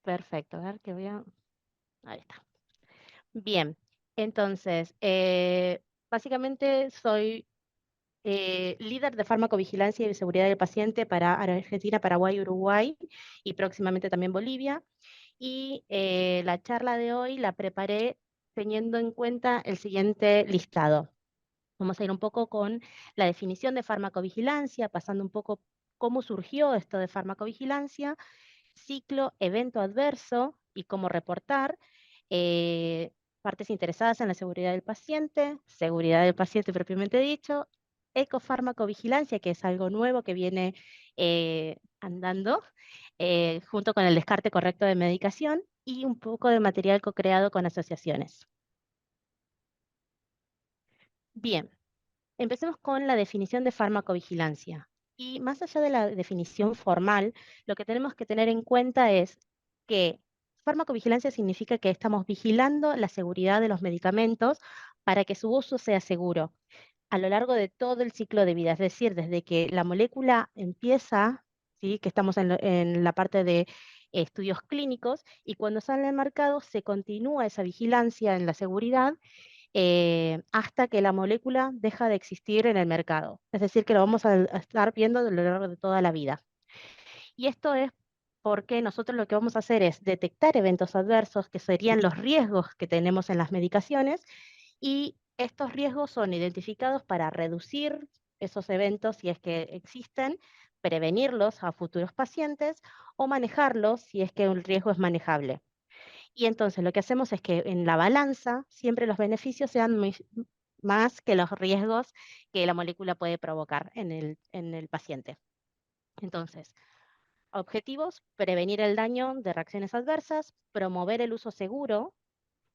Perfecto, a ver que voy a... Ahí está. Bien, entonces, básicamente soy líder de farmacovigilancia y seguridad del paciente para Argentina, Paraguay, Uruguay y próximamente también Bolivia. Y la charla de hoy la preparé teniendo en cuenta el siguiente listado. Vamos a ir un poco con la definición de farmacovigilancia, pasando un poco cómo surgió esto de farmacovigilancia, ciclo, evento adverso y cómo reportar, partes interesadas en la seguridad del paciente propiamente dicho, ecofarmacovigilancia, que es algo nuevo que viene andando, junto con el descarte correcto de medicación y un poco de material co-creado con asociaciones. Bien, empecemos con la definición de farmacovigilancia. Y más allá de la definición formal, lo que tenemos que tener en cuenta es que farmacovigilancia significa que estamos vigilando la seguridad de los medicamentos para que su uso sea seguro a lo largo de todo el ciclo de vida, es decir, desde que la molécula empieza, ¿sí? Que estamos en la parte de estudios clínicos, y cuando sale al mercado se continúa esa vigilancia en la seguridad hasta que la molécula deja de existir en el mercado. Es decir, que lo vamos a estar viendo a lo largo de toda la vida. Y esto es porque nosotros lo que vamos a hacer es detectar eventos adversos, que serían los riesgos que tenemos en las medicaciones, y estos riesgos son identificados para reducir esos eventos si es que existen, prevenirlos a futuros pacientes o manejarlos si es que el riesgo es manejable. Y entonces lo que hacemos es que en la balanza siempre los beneficios sean más que los riesgos que la molécula puede provocar en el paciente. Entonces, objetivos: prevenir el daño de reacciones adversas, promover el uso seguro,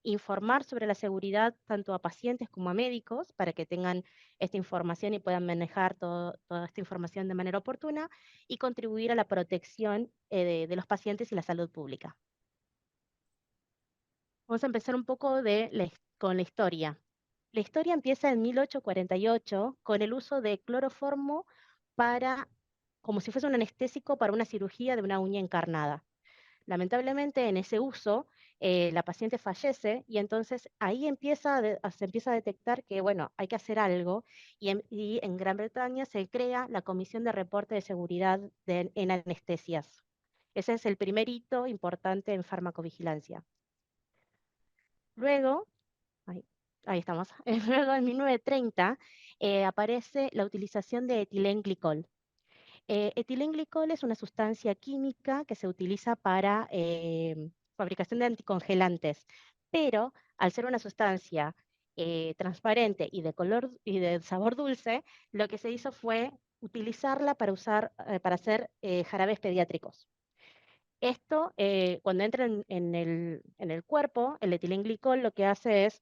informar sobre la seguridad tanto a pacientes como a médicos para que tengan esta información y puedan manejar toda esta información de manera oportuna, y contribuir a la protección de los pacientes y la salud pública. Vamos a empezar un poco con la historia. La historia empieza en 1848 con el uso de cloroformo para, como si fuese un anestésico para una cirugía de una uña encarnada. Lamentablemente, en ese uso, la paciente fallece y entonces ahí se empieza a detectar que, bueno, hay que hacer algo, y en Gran Bretaña se crea la Comisión de Reporte de Seguridad en Anestesias. Ese es el primer hito importante en farmacovigilancia. Luego, ahí, ahí estamos. Luego, en 1930, aparece la utilización de etilenglicol. Etilenglicol es una sustancia química que se utiliza para fabricación de anticongelantes, pero al ser una sustancia transparente y de color y de sabor dulce, lo que se hizo fue utilizarla para hacer jarabes pediátricos. Esto, cuando entra en el cuerpo, el etilenglicol lo que hace es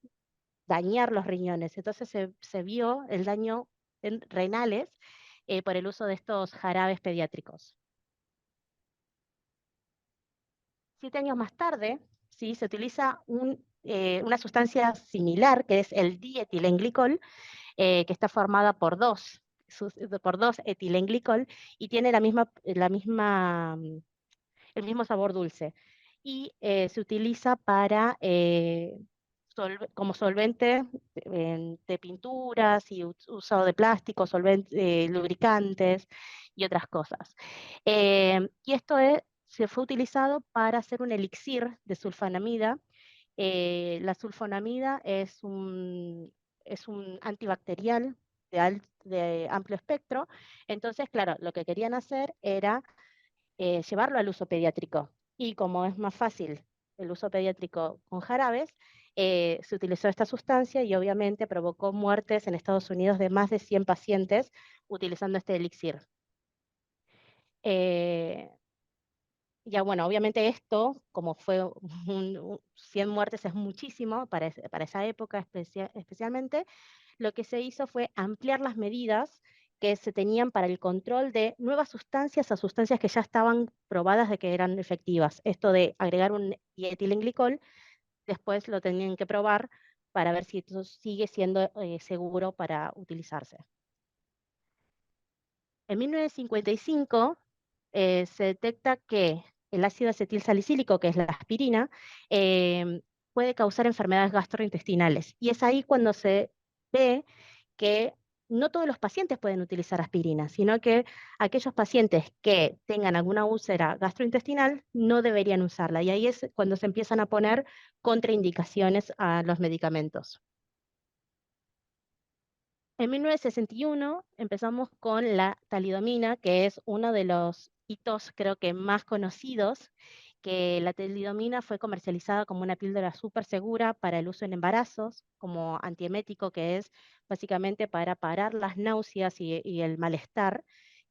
dañar los riñones. Entonces se vio el daño en renales por el uso de estos jarabes pediátricos. 7 años más tarde, ¿sí? Se utiliza una sustancia similar, que es el dietilenglicol, que está formada por dos etilenglicol y tiene el mismo sabor dulce. Y se utiliza como solvente de pinturas y uso de plásticos, lubricantes y otras cosas. Y se fue utilizado para hacer un elixir de sulfonamida. La sulfonamida es un antibacterial de amplio espectro. Entonces, claro, lo que querían hacer era llevarlo al uso pediátrico. Y como es más fácil el uso pediátrico con jarabes, se utilizó esta sustancia y obviamente provocó muertes en Estados Unidos de más de 100 pacientes utilizando este elixir. Eh, ya bueno, obviamente esto, como fue 100 muertes es muchísimo para esa época especialmente, lo que se hizo fue ampliar las medidas que se tenían para el control de nuevas sustancias a sustancias que ya estaban probadas de que eran efectivas. Esto de agregar un dietilenglicol, después lo tenían que probar para ver si esto sigue siendo seguro para utilizarse. En 1955 se detecta que el ácido acetil salicílico, que es la aspirina, puede causar enfermedades gastrointestinales. Y es ahí cuando se ve que no todos los pacientes pueden utilizar aspirina, sino que aquellos pacientes que tengan alguna úlcera gastrointestinal no deberían usarla. Y ahí es cuando se empiezan a poner contraindicaciones a los medicamentos. En 1961 empezamos con la talidomina, que es uno de los hitos creo que más conocidos, que la talidomina fue comercializada como una píldora súper segura para el uso en embarazos, como antiemético, que es básicamente para parar las náuseas y el malestar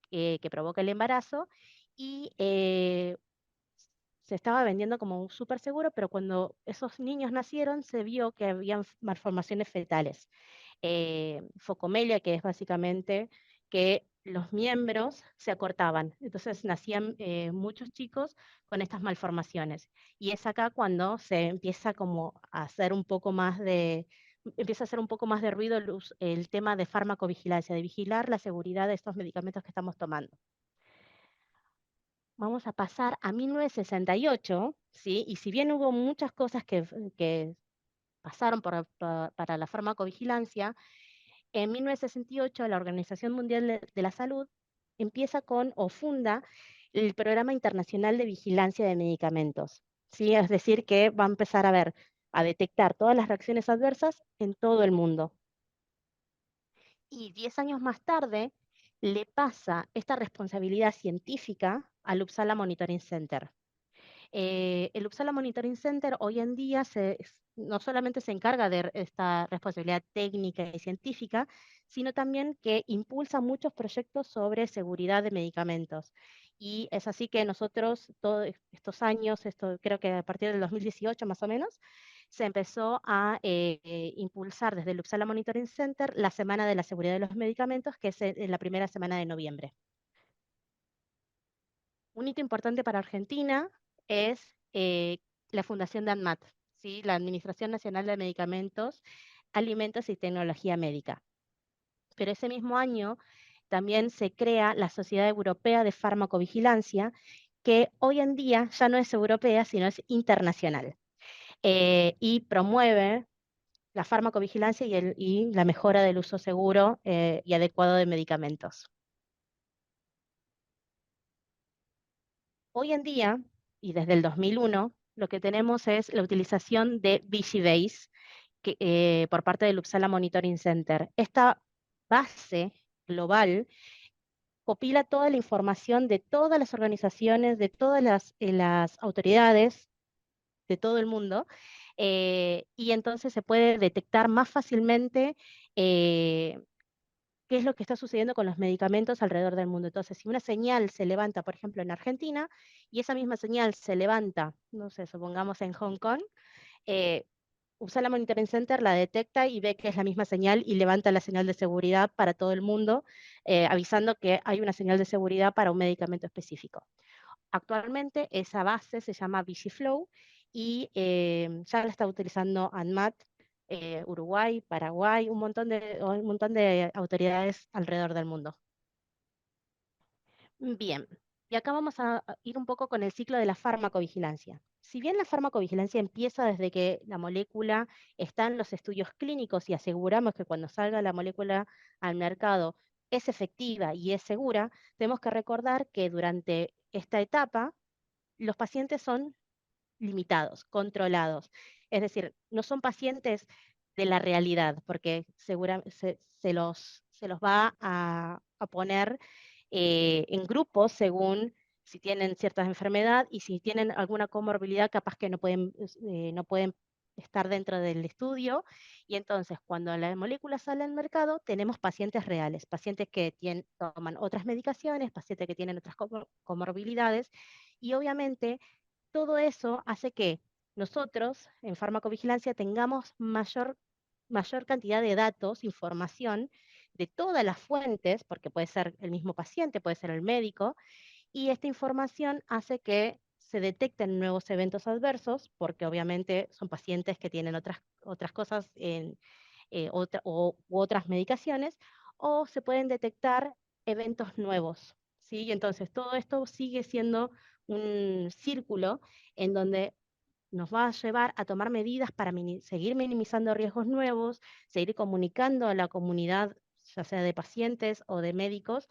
que provoca el embarazo. Y se estaba vendiendo como un súper seguro, pero cuando esos niños nacieron se vio que habían malformaciones fetales. Focomelia, que es básicamente que los miembros se acortaban. Entonces nacían muchos chicos con estas malformaciones. Y es acá cuando se empieza como a hacer un poco más empieza a hacer un poco más de ruido el tema de farmacovigilancia, de vigilar la seguridad de estos medicamentos que estamos tomando. Vamos a pasar a 1968, ¿sí? Y si bien hubo muchas cosas que pasaron para la farmacovigilancia, en 1968 la Organización Mundial de la Salud empieza con o funda el Programa Internacional de Vigilancia de Medicamentos, ¿sí? Es decir, que va a empezar a detectar todas las reacciones adversas en todo el mundo. Y 10 años más tarde le pasa esta responsabilidad científica al Uppsala Monitoring Center. El Uppsala Monitoring Center hoy en día no solamente se encarga de esta responsabilidad técnica y científica, sino también que impulsa muchos proyectos sobre seguridad de medicamentos. Y es así que nosotros, todos estos años, creo que a partir del 2018 más o menos, se empezó a impulsar desde el Uppsala Monitoring Center la Semana de la Seguridad de los Medicamentos, que es en la primera semana de noviembre. Un hito importante para Argentina es la fundación de ANMAT, ¿sí? La Administración Nacional de Medicamentos, Alimentos y Tecnología Médica. Pero ese mismo año también se crea la Sociedad Europea de Farmacovigilancia, que hoy en día ya no es europea, sino es internacional, y promueve la farmacovigilancia y la mejora del uso seguro y adecuado de medicamentos. Hoy en día, y desde el 2001, lo que tenemos es la utilización de Vigibase por parte del Uppsala Monitoring Center. Esta base global compila toda la información de todas las organizaciones, de todas las autoridades de todo el mundo, y entonces se puede detectar más fácilmente eh, qué es lo que está sucediendo con los medicamentos alrededor del mundo. Entonces, si una señal se levanta, por ejemplo, en Argentina, y esa misma señal se levanta, no sé, supongamos en Hong Kong, eh, Uppsala Monitoring Center la detecta y ve que es la misma señal y levanta la señal de seguridad para todo el mundo, avisando que hay una señal de seguridad para un medicamento específico. Actualmente esa base se llama Vigiflow y ya la está utilizando ANMAT, Uruguay, Paraguay, un montón de autoridades alrededor del mundo. Bien, y acá vamos a ir un poco con el ciclo de la farmacovigilancia. Si bien la farmacovigilancia empieza desde que la molécula está en los estudios clínicos y aseguramos que cuando salga la molécula al mercado es efectiva y es segura, tenemos que recordar que durante esta etapa los pacientes son limitados, controlados. Es decir, no son pacientes de la realidad, porque se los va a poner en grupos según si tienen cierta enfermedad y si tienen alguna comorbilidad, capaz que no pueden estar dentro del estudio. Y entonces, cuando la molécula sale al mercado, tenemos pacientes reales, pacientes que toman otras medicaciones, pacientes que tienen otras comorbilidades, y obviamente todo eso hace que nosotros en farmacovigilancia tengamos mayor cantidad de datos, información de todas las fuentes, porque puede ser el mismo paciente, puede ser el médico, y esta información hace que se detecten nuevos eventos adversos, porque obviamente son pacientes que tienen otras cosas u otras medicaciones, o se pueden detectar eventos nuevos, ¿sí? Y entonces todo esto sigue siendo un círculo en donde nos va a llevar a tomar medidas para seguir minimizando riesgos nuevos, seguir comunicando a la comunidad, ya sea de pacientes o de médicos,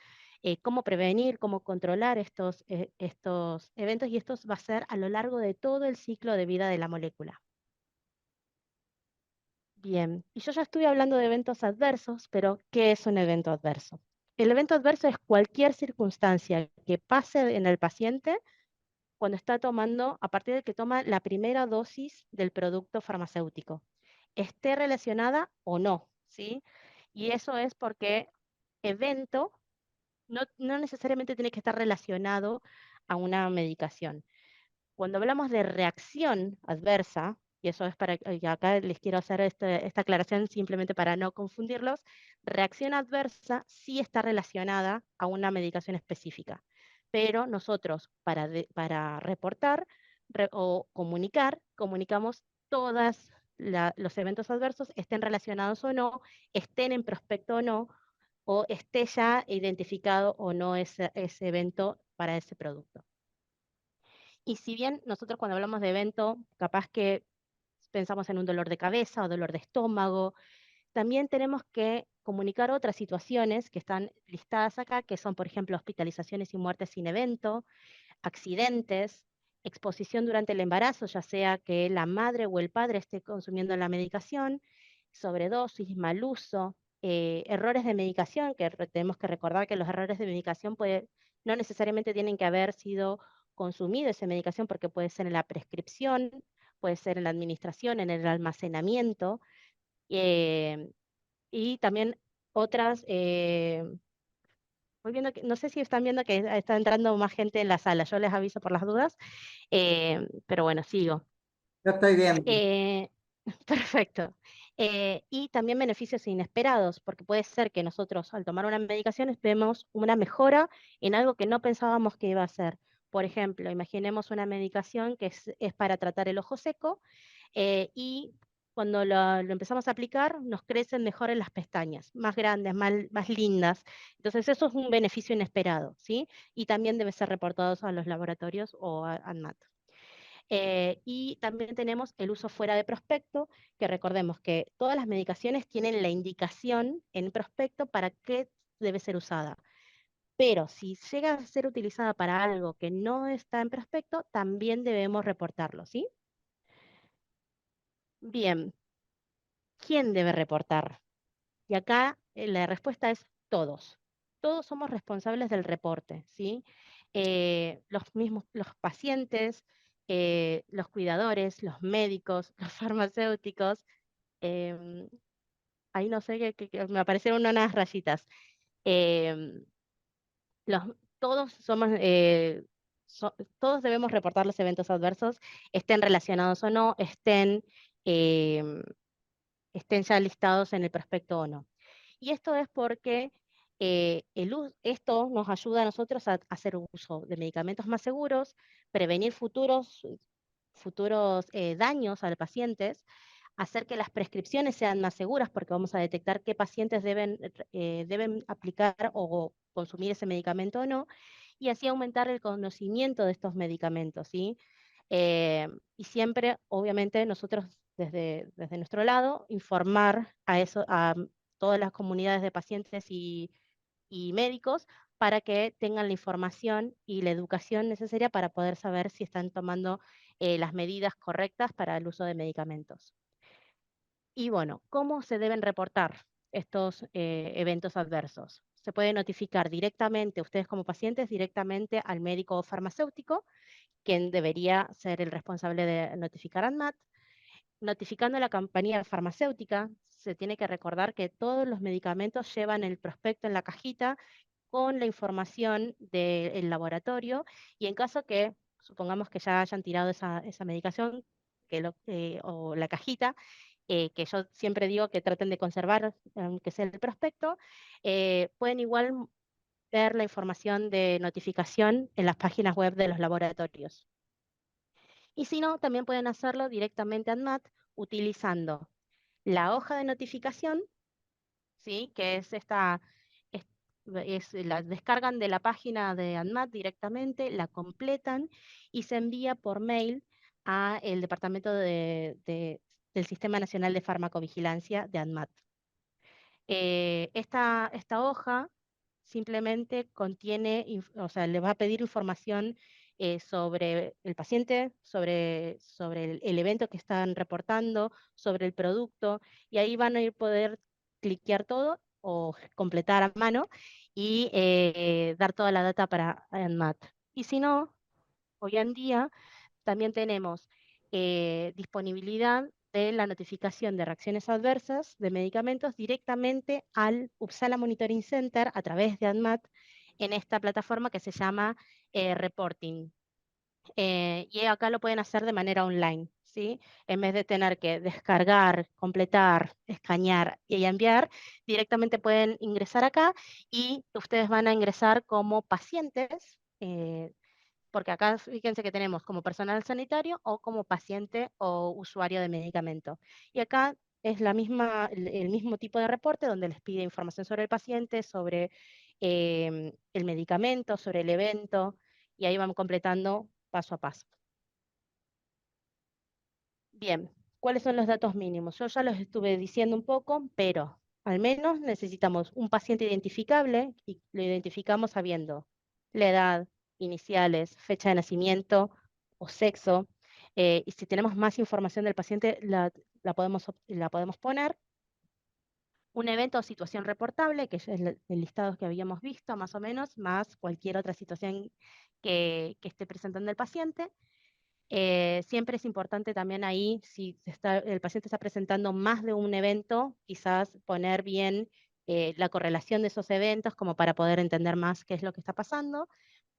cómo prevenir, cómo controlar estos eventos, y esto va a ser a lo largo de todo el ciclo de vida de la molécula. Bien, y yo ya estuve hablando de eventos adversos, pero ¿qué es un evento adverso? El evento adverso es cualquier circunstancia que pase en el paciente cuando está tomando, a partir de que toma la primera dosis del producto farmacéutico, esté relacionada o no, ¿sí? Y eso es porque evento no necesariamente tiene que estar relacionado a una medicación. Cuando hablamos de reacción adversa, y eso es y acá les quiero hacer esta aclaración simplemente para no confundirlos, reacción adversa sí está relacionada a una medicación específica, pero nosotros para reportar o comunicar, comunicamos todos los eventos adversos, estén relacionados o no, estén en prospecto o no, o esté ya identificado o no ese evento para ese producto. Y si bien nosotros cuando hablamos de evento, capaz que pensamos en un dolor de cabeza o dolor de estómago, también tenemos que comunicar otras situaciones que están listadas acá, que son, por ejemplo, hospitalizaciones y muertes sin evento, accidentes, exposición durante el embarazo, ya sea que la madre o el padre esté consumiendo la medicación, sobredosis, mal uso, errores de medicación, que tenemos que recordar que los errores de medicación no necesariamente tienen que haber sido consumido esa medicación, porque puede ser en la prescripción, puede ser en la administración, en el almacenamiento, eh, y también otras, voy viendo no sé si están viendo que está entrando más gente en la sala, yo les aviso por las dudas, pero bueno, sigo. Yo estoy viendo. Eh, perfecto. Y también beneficios inesperados, porque puede ser que nosotros al tomar una medicación vemos una mejora en algo que no pensábamos que iba a ser. Por ejemplo, imaginemos una medicación que es para tratar el ojo seco, y cuando lo empezamos a aplicar nos crecen mejor en las pestañas, más grandes, más lindas. Entonces eso es un beneficio inesperado, ¿sí? Y también debe ser reportado a los laboratorios o a ANMAT. Y también tenemos el uso fuera de prospecto, que recordemos que todas las medicaciones tienen la indicación en prospecto para qué debe ser usada. Pero si llega a ser utilizada para algo que no está en prospecto, también debemos reportarlo, ¿sí? Bien, ¿quién debe reportar? Y acá la respuesta es todos. Todos somos responsables del reporte, ¿sí? Los pacientes, los cuidadores, los médicos, los farmacéuticos, em, ahí no sé, que me aparecieron unas rayitas. Em, los, todos somos, todos debemos reportar los eventos adversos, estén relacionados o no, em, estén ya listados en el prospecto o no. Y esto es porque esto nos ayuda a nosotros a hacer uso de medicamentos más seguros, prevenir futuros daños a los pacientes, hacer que las prescripciones sean más seguras, porque vamos a detectar qué pacientes deben aplicar o consumir ese medicamento o no, y así aumentar el conocimiento de estos medicamentos, ¿sí? Y siempre, obviamente, nosotros desde nuestro lado, informar a todas las comunidades de pacientes y médicos para que tengan la información y la educación necesaria para poder saber si están tomando las medidas correctas para el uso de medicamentos. Y bueno, ¿cómo se deben reportar estos eventos adversos? Se puede notificar directamente, ustedes como pacientes, directamente al médico farmacéutico, quien debería ser el responsable de notificar a ANMAT. Notificando a la compañía farmacéutica, se tiene que recordar que todos los medicamentos llevan el prospecto en la cajita con la información del laboratorio, y en caso que, supongamos que ya hayan tirado esa medicación o la cajita, que yo siempre digo que traten de conservar, que sea el prospecto, pueden igual ver la información de notificación en las páginas web de los laboratorios. Y si no, también pueden hacerlo directamente a ANMAT utilizando la hoja de notificación, ¿sí? Que es la descargan de la página de ANMAT directamente, la completan y se envía por mail a el Departamento del Sistema Nacional de Farmacovigilancia de ANMAT. Esta hoja simplemente contiene, o sea, le va a pedir información sobre el paciente, sobre el evento que están reportando, sobre el producto, y ahí van a ir poder cliquear todo o completar a mano y dar toda la data para ANMAT. Y si no, hoy en día también tenemos disponibilidad de la notificación de reacciones adversas de medicamentos directamente al Uppsala Monitoring Center a través de ANMAT en esta plataforma que se llama Reporting. Y acá lo pueden hacer de manera online, ¿sí? En vez de tener que descargar, completar, escanear y enviar, directamente pueden ingresar acá y ustedes van a ingresar como pacientes. Porque acá fíjense que tenemos como personal sanitario o como paciente o usuario de medicamento. Y acá es el mismo tipo de reporte donde les pide información sobre el paciente, sobre el medicamento, sobre el evento, y ahí vamos completando paso a paso. Bien, ¿cuáles son los datos mínimos? Yo ya los estuve diciendo un poco, pero al menos necesitamos un paciente identificable y lo identificamos sabiendo la edad, iniciales, fecha de nacimiento o sexo. Y si tenemos más información del paciente, la podemos poner. Un evento o situación reportable, que es el listado que habíamos visto más o menos, más cualquier otra situación que esté presentando el paciente. Siempre es importante también ahí, si el paciente está presentando más de un evento, quizás poner bien la correlación de esos eventos como para poder entender más qué es lo que está pasando.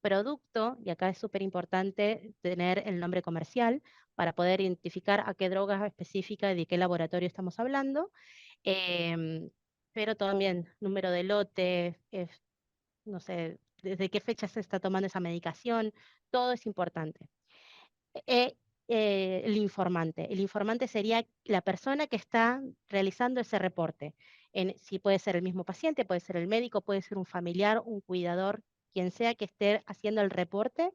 Producto, y acá es súper importante tener el nombre comercial para poder identificar a qué droga específica y de qué laboratorio estamos hablando. Em, pero también número de lote, no sé, desde qué fecha se está tomando esa medicación, todo es importante. eh, el informante. El informante sería la persona que está realizando ese reporte. Si puede ser el mismo paciente, puede ser el médico, puede ser un familiar, un cuidador, quien sea que esté haciendo el reporte,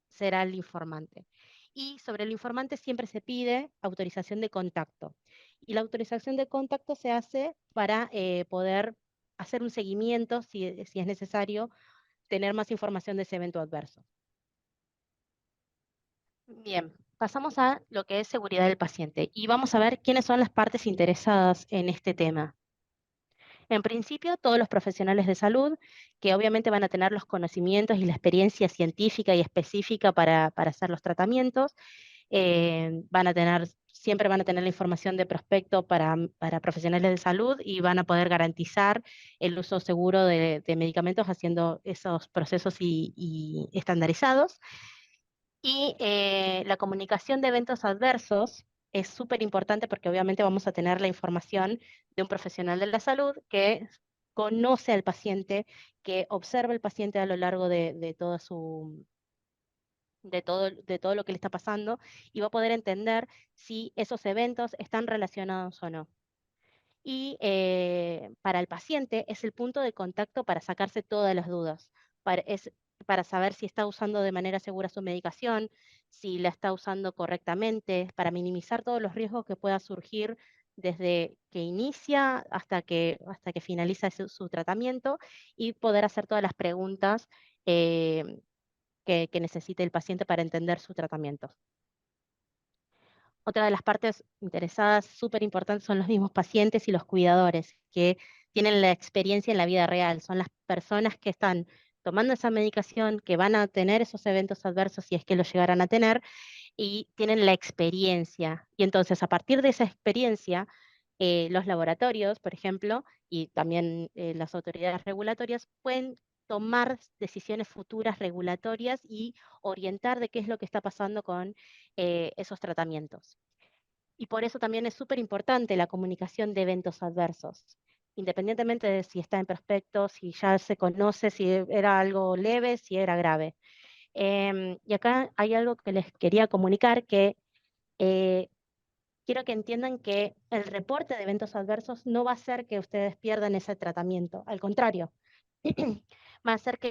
será el informante. Y sobre el informante siempre se pide autorización de contacto. Y la autorización de contacto se hace para poder hacer un seguimiento, si es necesario, tener más información de ese evento adverso. Bien, pasamos a lo que es seguridad del paciente y vamos a ver quiénes son las partes interesadas en este tema. En principio, todos los profesionales de salud, que obviamente van a tener los conocimientos y la experiencia científica y específica para hacer los tratamientos, siempre van a tener la información de prospecto para profesionales de salud y van a poder garantizar el uso seguro de medicamentos haciendo esos procesos y estandarizados. Y la comunicación de eventos adversos es súper importante porque obviamente vamos a tener la información de un profesional de la salud que conoce al paciente, que observa al paciente a lo largo de toda de todo lo que le está pasando y va a poder entender si esos eventos están relacionados o no. Y para el paciente es el punto de contacto para sacarse todas las dudas, para saber si está usando de manera segura su medicación, si la está usando correctamente, para minimizar todos los riesgos que pueda surgir desde que inicia hasta que finaliza su tratamiento y poder hacer todas las preguntas que necesite el paciente para entender su tratamiento. Otra de las partes interesadas súper importantes son los mismos pacientes y los cuidadores, que tienen la experiencia en la vida real. Son las personas que están tomando esa medicación, que van a tener esos eventos adversos si es que los llegaran a tener, y tienen la experiencia. Y entonces, a partir de esa experiencia, los laboratorios, por ejemplo, y también las autoridades regulatorias pueden tomar decisiones futuras regulatorias y orientar de qué es lo que está pasando con esos tratamientos. Y por eso también es súper importante la comunicación de eventos adversos, independientemente de si está en prospecto, si ya se conoce, si era algo leve, si era grave. Y acá hay algo que les quería comunicar, que eh, quiero que entiendan que el reporte de eventos adversos no va a hacer que ustedes pierdan ese tratamiento, al contrario, va a hacer que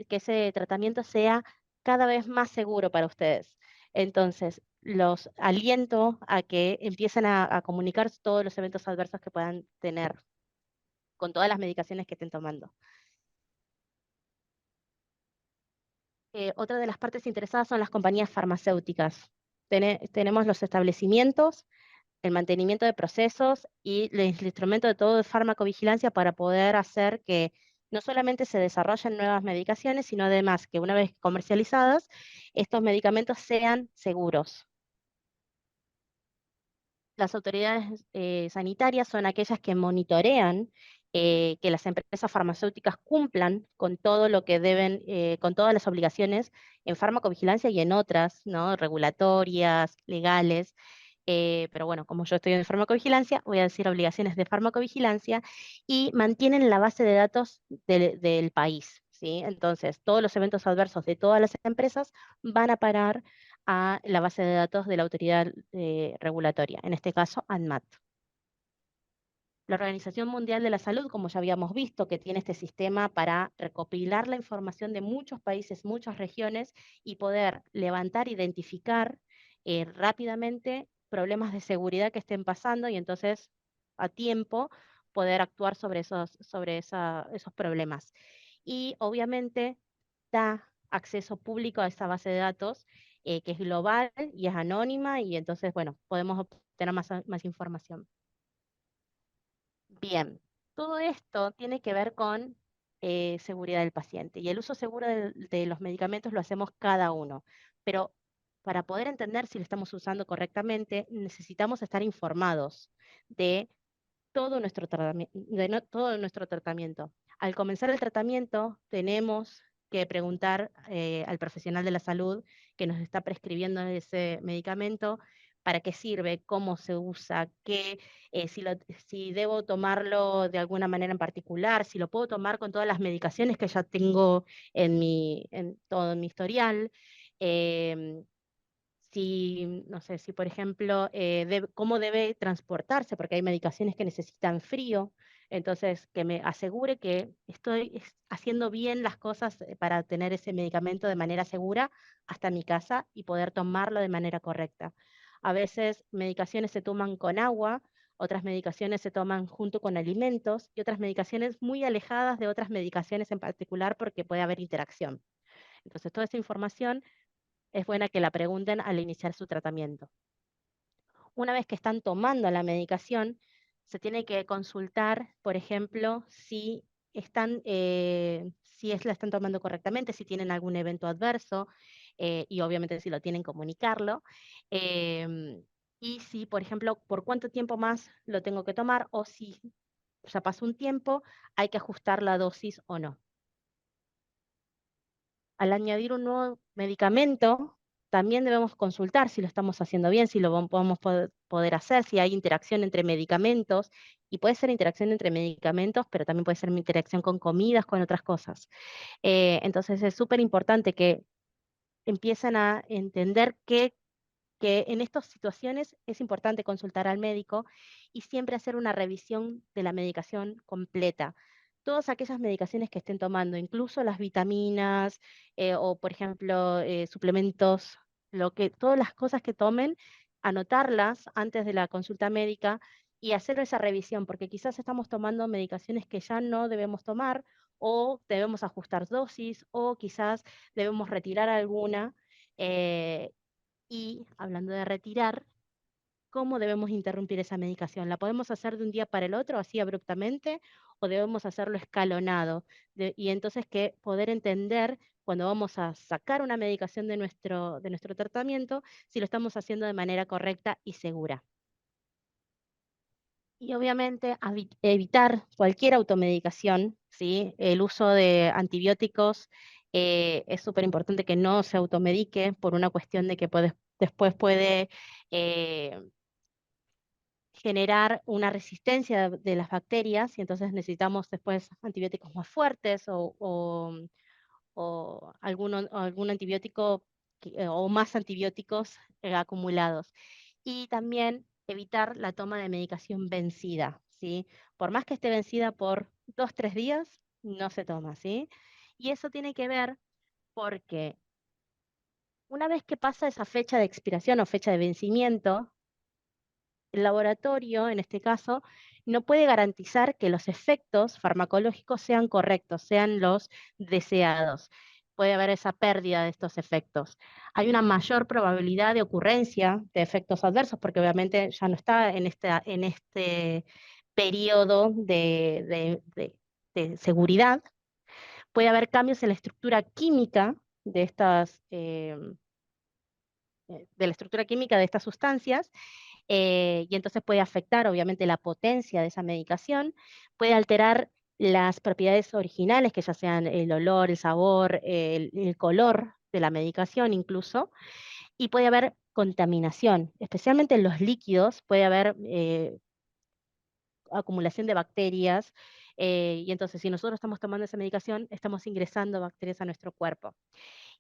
que ese tratamiento sea cada vez más seguro para ustedes. Entonces, los aliento a que empiecen a comunicar todos los eventos adversos que puedan tener con todas las medicaciones que estén tomando. Otra de las partes interesadas son las compañías farmacéuticas. Tenemos los establecimientos, el mantenimiento de procesos y el instrumento de todo de farmacovigilancia para poder hacer que no solamente se desarrollen nuevas medicaciones, sino además que una vez comercializadas, estos medicamentos sean seguros. Las autoridades sanitarias son aquellas que monitorean que las empresas farmacéuticas cumplan con todo lo que deben, con todas las obligaciones en farmacovigilancia y en otras, ¿no? Regulatorias, legales. Pero bueno, como yo estoy en farmacovigilancia, voy a decir obligaciones de farmacovigilancia y mantienen la base de datos del país, ¿sí? Entonces, todos los eventos adversos de todas las empresas van a parar a la base de datos de la autoridad regulatoria, en este caso ANMAT. La Organización Mundial de la Salud, como ya habíamos visto, que tiene este sistema para recopilar la información de muchos países, muchas regiones y poder levantar, identificar rápidamente problemas de seguridad que estén pasando y entonces a tiempo poder actuar sobre esos problemas. Y obviamente da acceso público a esa base de datos que es global y es anónima y entonces, bueno, podemos obtener más información. Bien, todo esto tiene que ver con seguridad del paciente y el uso seguro de los medicamentos lo hacemos cada uno, pero para poder entender si lo estamos usando correctamente necesitamos estar informados de todo nuestro tratamiento. Al comenzar el tratamiento, tenemos que preguntar al profesional de la salud que nos está prescribiendo ese medicamento para qué sirve, cómo se usa, si debo tomarlo de alguna manera en particular, si lo puedo tomar con todas las medicaciones que ya tengo en todo mi historial. em, si, no sé, si por ejemplo, cómo debe transportarse, porque hay medicaciones que necesitan frío, entonces que me asegure que estoy haciendo bien las cosas para tener ese medicamento de manera segura hasta mi casa y poder tomarlo de manera correcta. A veces medicaciones se toman con agua, otras medicaciones se toman junto con alimentos y otras medicaciones muy alejadas de otras medicaciones en particular porque puede haber interacción. Entonces, toda esa información es buena que la pregunten al iniciar su tratamiento. Una vez que están tomando la medicación, se tiene que consultar, por ejemplo, la están tomando correctamente, si tienen algún evento adverso, y obviamente si lo tienen, comunicarlo. em, y si, por ejemplo, por cuánto tiempo más lo tengo que tomar o si ya pasó un tiempo, hay que ajustar la dosis o no. Al añadir un nuevo medicamento, también debemos consultar si lo estamos haciendo bien, si lo podemos poder hacer, si hay interacción entre medicamentos, y puede ser interacción entre medicamentos, pero también puede ser interacción con comidas, con otras cosas. Entonces es súper importante que empiecen a entender que en estas situaciones es importante consultar al médico y siempre hacer una revisión de la medicación completa. Todas aquellas medicaciones que estén tomando, incluso las vitaminas o, por ejemplo, suplementos, todas las cosas que tomen, anotarlas antes de la consulta médica y hacer esa revisión, porque quizás estamos tomando medicaciones que ya no debemos tomar o debemos ajustar dosis o quizás debemos retirar alguna. eh, y hablando de retirar, ¿cómo debemos interrumpir esa medicación? ¿La podemos hacer de un día para el otro, así abruptamente, o debemos hacerlo escalonado? Y entonces que poder entender cuando vamos a sacar una medicación de nuestro tratamiento, si lo estamos haciendo de manera correcta y segura. Y obviamente evitar cualquier automedicación, ¿sí? El uso de antibióticos es súper importante que no se automedique por una cuestión de que después puede eh, generar una resistencia de las bacterias y entonces necesitamos después antibióticos más fuertes o algún antibiótico o más antibióticos acumulados. Y también evitar la toma de medicación vencida, ¿sí? Por más que esté vencida por 2, 3 días, no se toma, ¿sí? Y eso tiene que ver porque una vez que pasa esa fecha de expiración o fecha de vencimiento, el laboratorio, en este caso, no puede garantizar que los efectos farmacológicos sean correctos, sean los deseados. Puede haber esa pérdida de estos efectos. Hay una mayor probabilidad de ocurrencia de efectos adversos, porque obviamente ya no está en este periodo de seguridad. Puede haber cambios en la estructura química de de la estructura química de estas sustancias, y entonces puede afectar obviamente la potencia de esa medicación, puede alterar las propiedades originales, que ya sean el olor, el sabor, el color de la medicación incluso, y puede haber contaminación, especialmente en los líquidos, puede haber acumulación de bacterias, y entonces si nosotros estamos tomando esa medicación, estamos ingresando bacterias a nuestro cuerpo.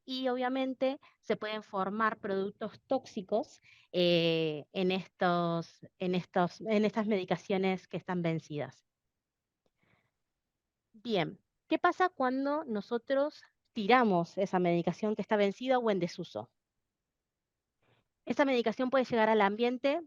Y obviamente se pueden formar productos tóxicos en estas medicaciones que están vencidas. Bien, ¿qué pasa cuando nosotros tiramos esa medicación que está vencida o en desuso? Esa medicación puede llegar al ambiente,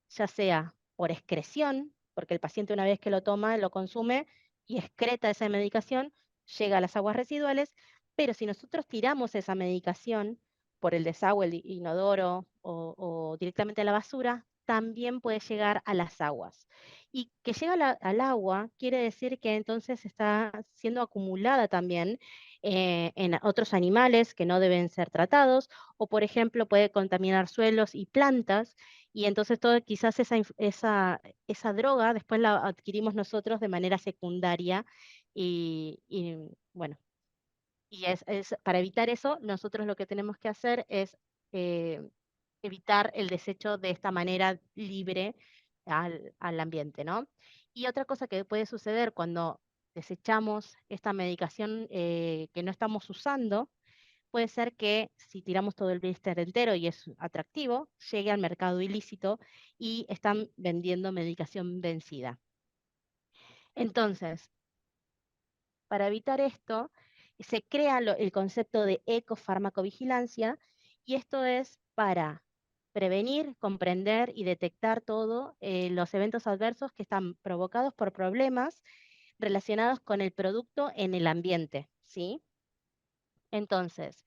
ya sea por excreción, porque el paciente una vez que lo toma, lo consume y excreta esa medicación, llega a las aguas residuales, pero si nosotros tiramos esa medicación por el desagüe, el inodoro o directamente a la basura, también puede llegar a las aguas. Y que llega al agua quiere decir que entonces está siendo acumulada también en otros animales que no deben ser tratados, o por ejemplo puede contaminar suelos y plantas, y entonces todo, quizás esa droga después la adquirimos nosotros de manera secundaria, y bueno, para evitar eso, nosotros lo que tenemos que hacer es eh, evitar el desecho de esta manera libre al ambiente, ¿no? Y otra cosa que puede suceder cuando desechamos esta medicación que no estamos usando, puede ser que si tiramos todo el blister entero y es atractivo, llegue al mercado ilícito y están vendiendo medicación vencida. Entonces, para evitar esto, se crea el concepto de ecofarmacovigilancia, y esto es para prevenir, comprender y detectar todos los eventos adversos que están provocados por problemas relacionados con el producto en el ambiente, ¿sí? Entonces,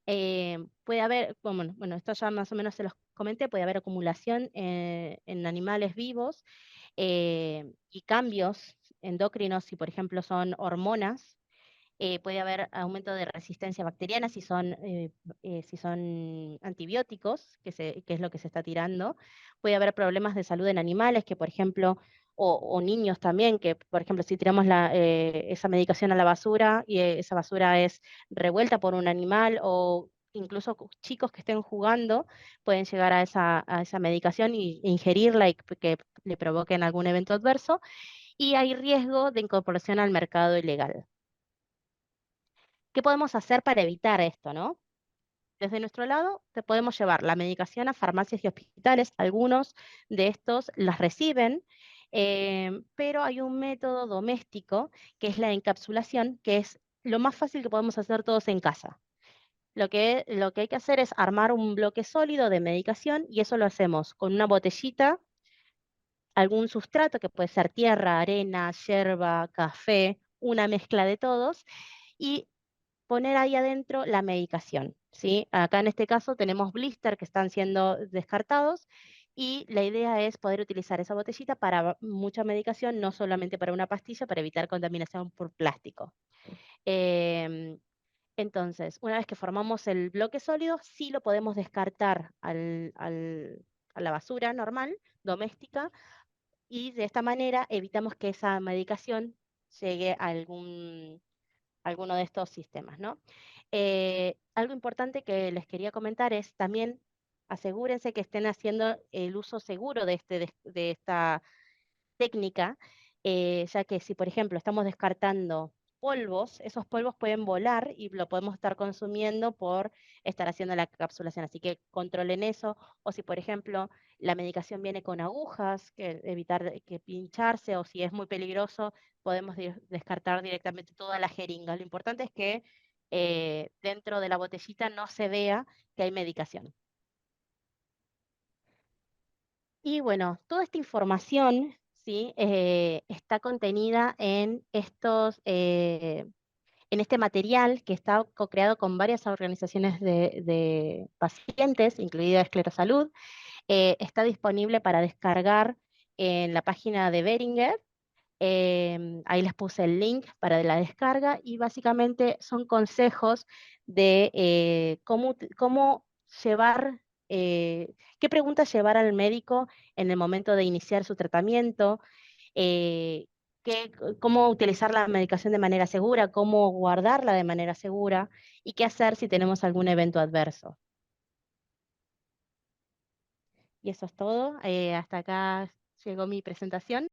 puede haber, bueno, esto ya más o menos se los comenté, puede haber acumulación en animales vivos, y cambios endocrinos, si por ejemplo son hormonas. Puede haber aumento de resistencia bacteriana si son antibióticos, que es lo que se está tirando. Puede haber problemas de salud en animales, que por ejemplo, o niños también, que por ejemplo si tiramos esa medicación a la basura y esa basura es revuelta por un animal, o incluso chicos que estén jugando pueden llegar a esa medicación y ingerirla y que le provoquen algún evento adverso, y hay riesgo de incorporación al mercado ilegal. ¿Qué podemos hacer para evitar esto, no? Desde nuestro lado, te podemos llevar la medicación a farmacias y hospitales. Algunos de estos las reciben, pero hay un método doméstico que es la encapsulación, que es lo más fácil que podemos hacer todos en casa. Lo que hay que hacer es armar un bloque sólido de medicación, y eso lo hacemos con una botellita, algún sustrato que puede ser tierra, arena, yerba, café, una mezcla de todos, y poner ahí adentro la medicación, ¿sí? Acá en este caso tenemos blister que están siendo descartados, y la idea es poder utilizar esa botellita para mucha medicación, no solamente para una pastilla, para evitar contaminación por plástico. Em, entonces, una vez que formamos el bloque sólido, sí lo podemos descartar a la basura normal, doméstica, y de esta manera evitamos que esa medicación llegue alguno de estos sistemas, ¿no? Algo importante que les quería comentar es también asegúrense que estén haciendo el uso seguro de esta técnica, ya que si, por ejemplo, estamos descartando polvos, esos polvos pueden volar y lo podemos estar consumiendo por estar haciendo la capsulación. Así que controlen eso. O si, por ejemplo, la medicación viene con agujas, que evitar que pincharse, o si es muy peligroso, podemos descartar directamente toda la jeringa. Lo importante es que dentro de la botellita no se vea que hay medicación. Y bueno, toda esta información, ¿sí? Está contenida en este material que está co-creado con varias organizaciones de pacientes, incluida Esclerosalud. Está disponible para descargar en la página de Beringer. Ahí les puse el link para la descarga y básicamente son consejos de cómo llevar, qué preguntas llevar al médico en el momento de iniciar su tratamiento, eh, cómo utilizar la medicación de manera segura, cómo guardarla de manera segura y qué hacer si tenemos algún evento adverso. Y eso es todo. Hasta acá llegó mi presentación.